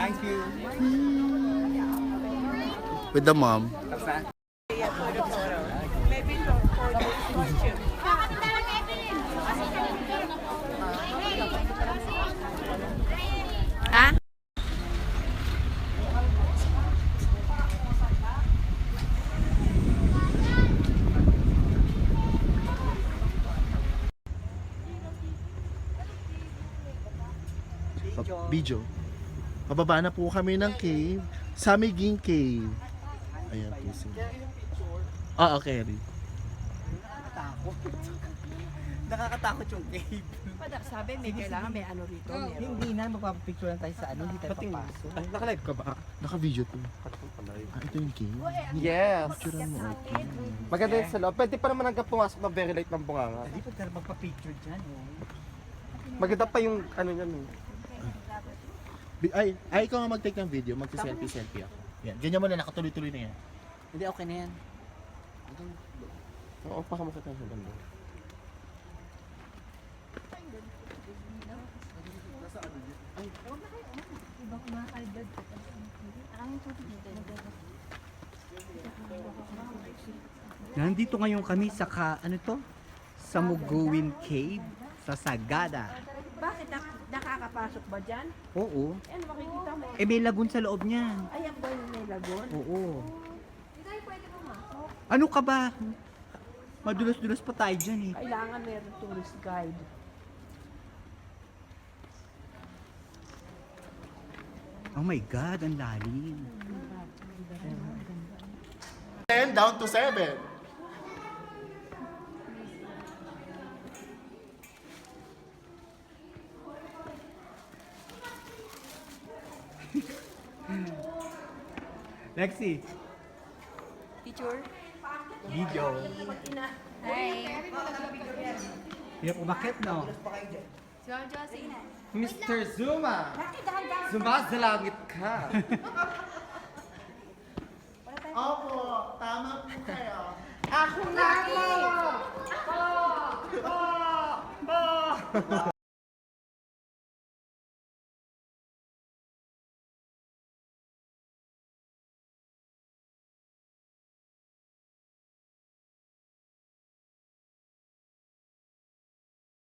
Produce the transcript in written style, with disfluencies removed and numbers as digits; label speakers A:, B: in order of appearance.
A: Thank you.
B: With the mom.
C: Ah?
B: Video. Pababa na po kami ng cave. Samiging Cave. Ayan po sila. Okay.
A: Nakakatakot yung cave.
C: Sabi may kailangan may ano rito.
A: Hindi na, magpapapicture lang tayo sa ano, hindi tayo papasok.
D: Naka-live ka ba?
B: Naka-video to. Ito yung cave.
D: Yes.
B: Picturean mo. Okay.
D: Maganda yun sa loob. Pwede pa naman hanggang pumasok na very light ng bunganga.
A: Hindi pa tayo magpapicture dyan. Oh.
D: Maganda pa yung ano yan.
B: Ay, ikaw nga mag-take ng video. Mag-selfie ako. Yan. Ganyan mo na, nakatuloy-tuloy na yan.
A: Hindi, okay na yan.
D: Oo, pakamasok tayo sa ganda.
A: Nandito ngayon kami sa ano to? Sa Muguin Cave sa Sagada.
C: Bakit nakakapasok ba dyan?
A: Oo.
C: Ano makikita mo?
A: Eh may lagun sa loob niyan.
C: Ayan ba yung may lagon?
A: Oo. Ano ka ba? Madulas-dulas pa tayo dyan eh.
C: Kailangan meron tourist guide.
A: Oh my God, ang lalim.
B: 10 down to 7.
A: Lexi,
C: Picture?
A: video.
C: Hi.
A: Hirap umakit, no?
C: Jojo, sige na.
D: Mr. Zuma! Sumasalangit ka!
B: Opo, tama po kayo.
D: Ako na!